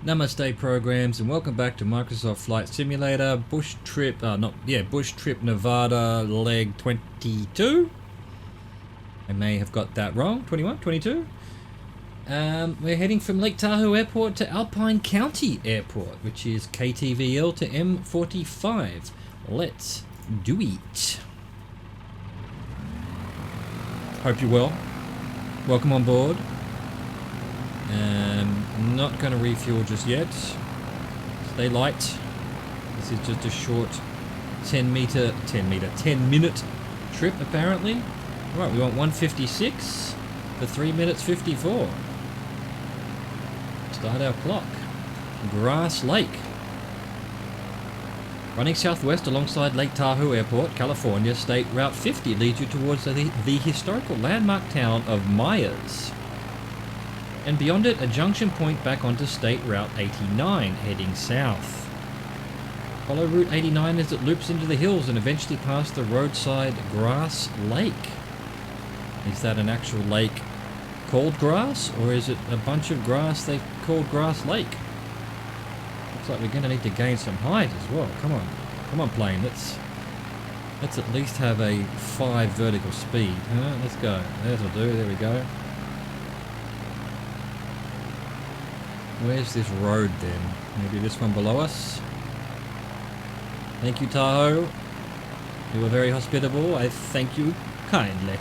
Namaste programs and welcome back to Microsoft Flight Simulator Bush Trip, Bush Trip Nevada leg 22. I may have got that wrong, 21, 22. We're heading from Lake Tahoe Airport to Alpine County Airport, which is KTVL to M45. Let's do it. Hope you're well. Welcome on board. Not going to refuel just yet. Stay light. This is just a short 10 minute trip apparently. Right, we want 156 for 3 minutes 54. Start our clock. Grass Lake. Running southwest alongside Lake Tahoe Airport, California, State Route 50 leads you towards the historical landmark town of Myers. And beyond it, a junction point back onto State Route 89, heading south. Follow Route 89 as it loops into the hills and eventually past the roadside Grass Lake. Is that an actual lake called Grass, or is it a bunch of grass they've called Grass Lake? Looks like we're going to need to gain some height as well. Come on plane, let's at least have a 5 vertical speed. Let's go, that'll do, there we go. Where's this road then? Maybe this one below us? Thank you, Tahoe. You were very hospitable. I thank you kindly.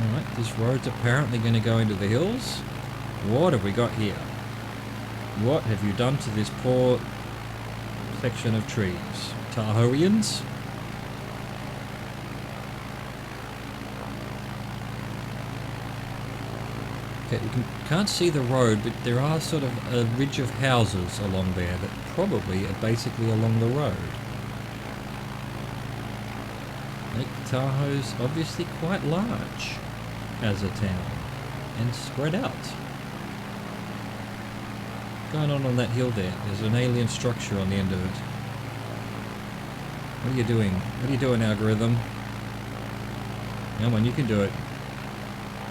Alright, this road's apparently going to go into the hills. What have we got here? What have you done to this poor section of trees? Tahoeans? Okay, you can't see the road, but there are sort of a ridge of houses along there that probably are basically along the road. Lake Tahoe's obviously quite large as a town and spread out. What's going on that hill there? There's an alien structure on the end of it. What are you doing? What are you doing, algorithm? Come on, you can do it.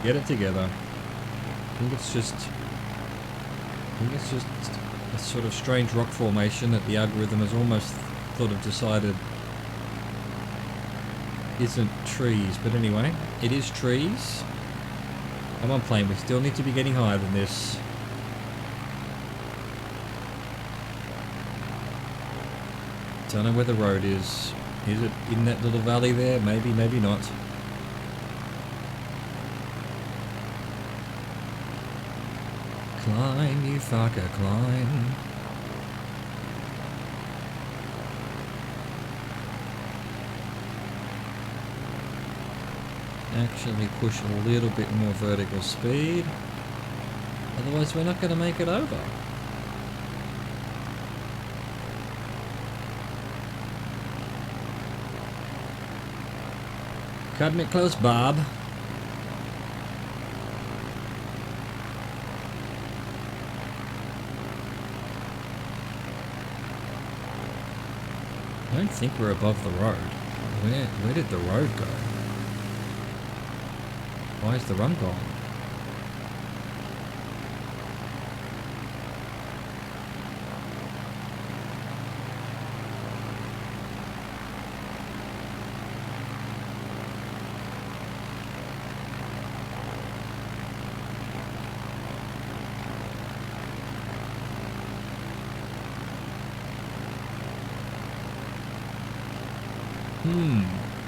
Get it together. I think it's just a sort of strange rock formation that the algorithm has almost sort of decided isn't trees, but anyway, it is trees. Come on plane, we still need to be getting higher than this. Don't know where the road is. Is it in that little valley there? Maybe, maybe not. Climb, you fucker, climb. Actually push a little bit more vertical speed. Otherwise we're not going to make it over. Cutting it close, Bob. I don't think we're above the road. Where did the road go? Why is the run gone?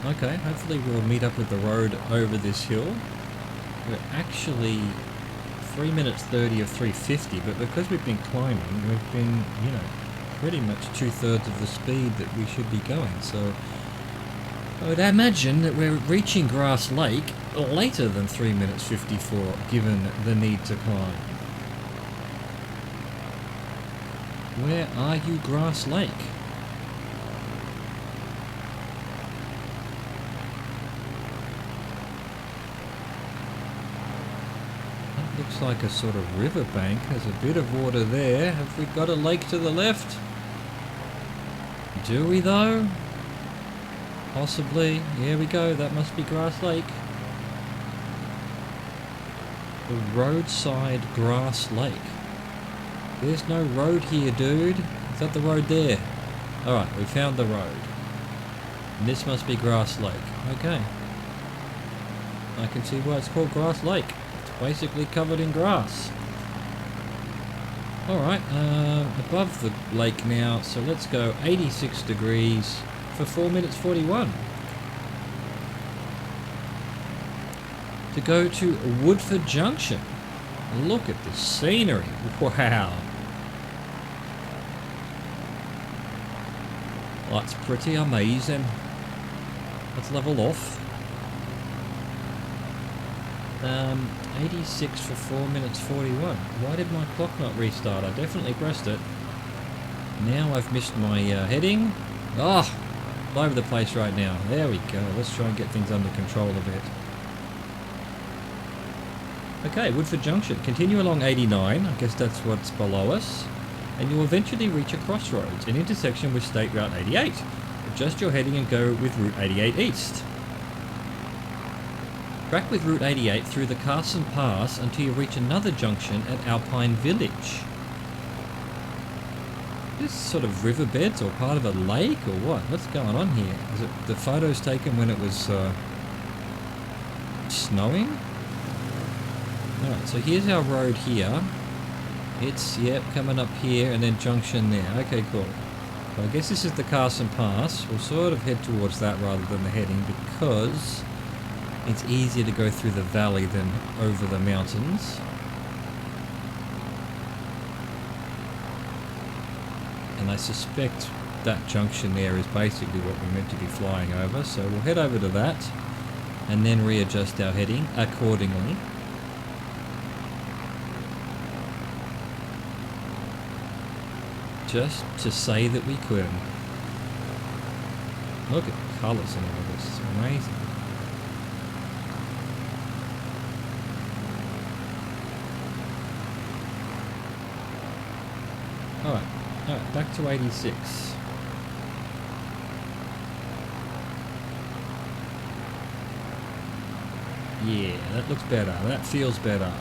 Okay, hopefully we'll meet up with the road over this hill. We're actually 3 minutes 30 of 350, but because we've been climbing, we've been, pretty much 2/3 of the speed that we should be going. So I would imagine that we're reaching Grass Lake later than 3 minutes 54, given the need to climb. Where are you, Grass Lake? Looks like a sort of riverbank. There's a bit of water there. Have we got a lake to the left? Do we though? Possibly. Here we go. That must be Grass Lake. The roadside grass lake. There's no road here, dude. Is that the road there? Alright, we found the road. And this must be Grass Lake. Okay. I can see why it's called Grass Lake. It's basically covered in grass. Alright, above the lake now, so let's go 86 degrees for 4 minutes 41. To go to Woodford Junction. Look at this scenery. Wow. That's pretty amazing. Let's level off. 86 for 4 minutes 41. Why did my clock not restart? I definitely pressed it. Now I've missed my heading. Oh, all over the place right now. There we go. Let's try and get things under control a bit. Okay, Woodford Junction. Continue along 89. I guess that's what's below us. And you'll eventually reach a crossroads, an intersection with State Route 88. Adjust your heading and go with Route 88 East. Track with Route 88 through the Carson Pass until you reach another junction at Alpine Village. This sort of riverbeds or part of a lake or what? What's going on here? Is it the photos taken when it was snowing? Alright, so here's our road here. It's, yep, coming up here and then junction there. Okay, cool. So I guess this is the Carson Pass. We'll sort of head towards that rather than the heading because it's easier to go through the valley than over the mountains. And I suspect that junction there is basically what we're meant to be flying over. So we'll head over to that and then readjust our heading accordingly. Just to say that we could. Look at the colours and all this. It's amazing. Alright, back to 86. Yeah, that looks better. That feels better.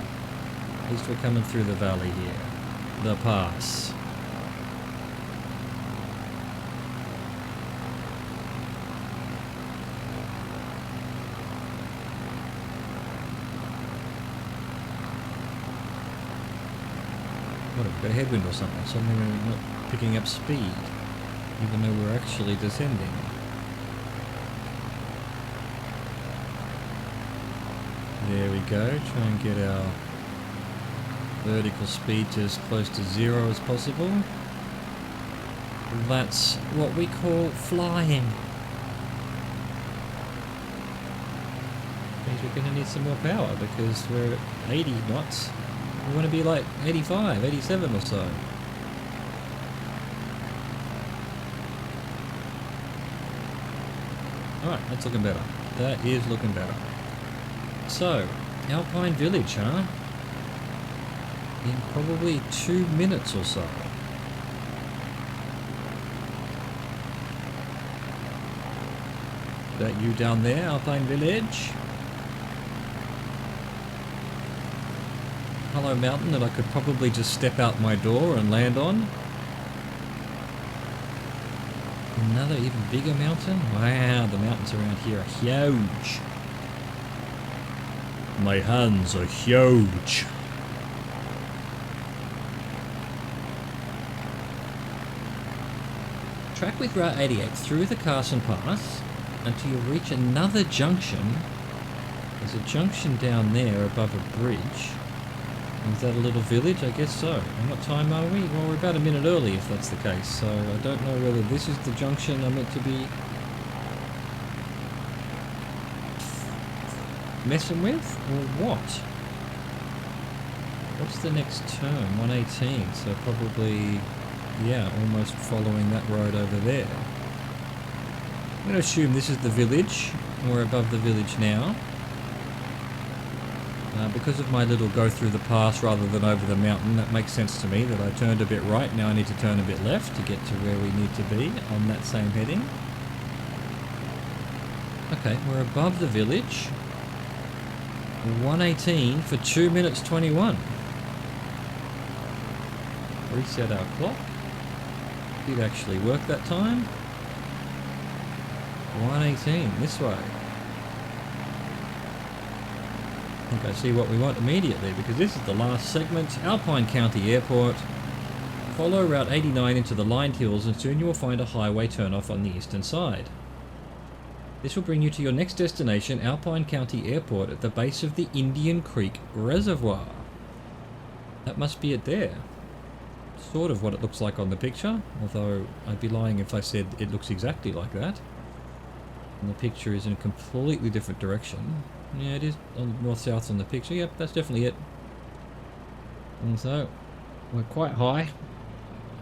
At least we're coming through the valley here. The pass. What, have we got a headwind or something? Suddenly we're not picking up speed, even though we're actually descending. There we go, try and get our vertical speed to as close to 0 as possible. That's what we call flying. Means we're going to need some more power because we're at 80 knots. We want to be like 85, 87 or so. Alright, that's looking better. That is looking better. So, Alpine Village, huh? In probably 2 minutes or so. Is that you down there, Alpine Village? Hello mountain that I could probably just step out my door and land on. Another even bigger mountain? Wow, the mountains around here are huge. My hands are huge. Track with Route 88 through the Carson Pass until you reach another junction. There's a junction down there above a bridge. Is that a little village? I guess so. And what time are we? Well, we're about a minute early if that's the case. So I don't know whether this is the junction I'm meant to be messing with or what? What's the next turn? 118. So probably, yeah, almost following that road over there. I'm going to assume this is the village. We're above the village now. Because of my little go through the pass rather than over the mountain, that makes sense to me that I turned a bit right. Now I need to turn a bit left to get to where we need to be on that same heading. Okay, we're above the village. 1:18 for 2 minutes 21. Reset our clock. Did actually work that time. 1:18 this way. I think I see what we want immediately, because this is the last segment. Alpine County Airport. Follow Route 89 into the lined hills and soon you will find a highway turnoff on the eastern side. This will bring you to your next destination, Alpine County Airport, at the base of the Indian Creek Reservoir. That must be it there. Sort of what it looks like on the picture, although I'd be lying if I said it looks exactly like that. And the picture is in a completely different direction. Yeah, it is on north-south on the picture. Yep, that's definitely it. And so, we're quite high.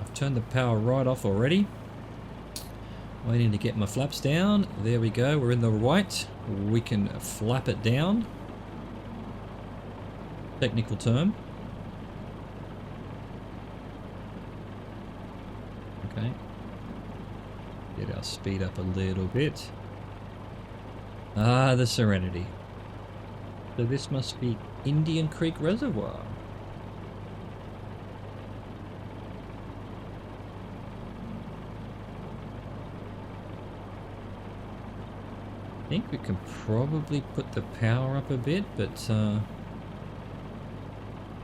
I've turned the power right off already. Waiting to get my flaps down. There we go, we're in the white. We can flap it down. Technical term. Okay. Get our speed up a little bit. Ah, the Serenity. So this must be Indian Creek Reservoir. I think we can probably put the power up a bit, but I'm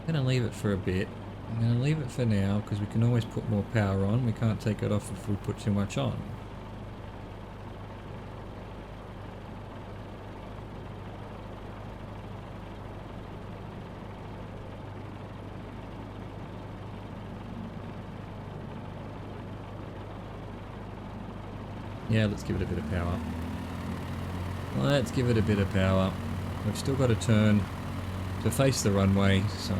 going to leave it for a bit. I'm going to leave it for now because we can always put more power on. We can't take it off if we put too much on. Yeah, let's give it a bit of power. Let's give it a bit of power. We've still got to turn to face the runway, so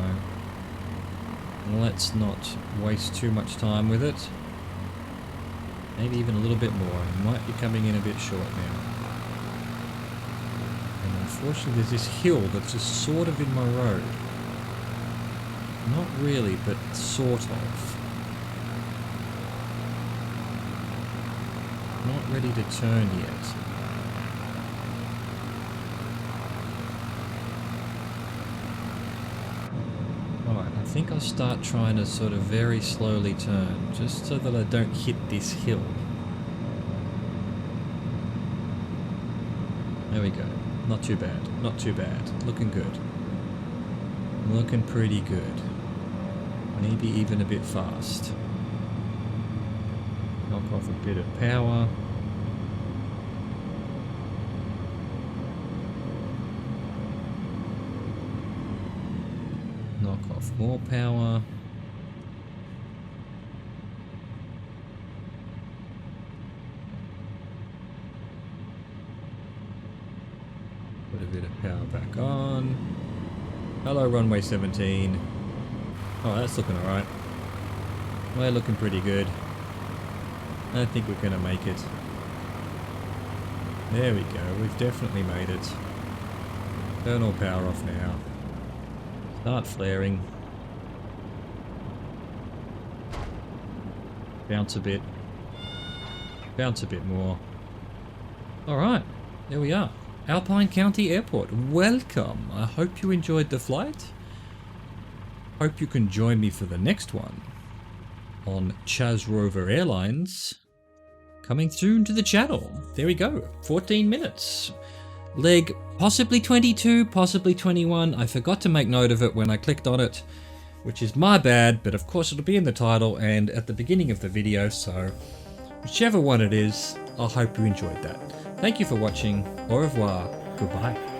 let's not waste too much time with it. Maybe even a little bit more. It might be coming in a bit short now. And unfortunately there's this hill that's just sort of in my road. Not really, but sort of. Not ready to turn yet. Alright, I think I'll start trying to sort of very slowly turn, just so that I don't hit this hill. There we go. Not too bad. Not too bad. Looking good. Looking pretty good. Maybe even a bit fast. Knock off a bit of power. Knock off more power. Put a bit of power back on. Hello, runway 17. Oh, that's looking alright. We're looking pretty good. I think we're going to make it. There we go, we've definitely made it. Turn all power off now. Start flaring. Bounce a bit. Bounce a bit more. Alright, there we are. Alpine County Airport, welcome. I hope you enjoyed the flight. Hope you can join me for the next one on Rover Airlines. Coming soon to the channel. There we go, 14 minutes. Leg possibly 22, possibly 21. I forgot to make note of it when I clicked on it, which is my bad, but of course it'll be in the title and at the beginning of the video, so whichever one it is, I hope you enjoyed that. Thank you for watching. Au revoir. Goodbye.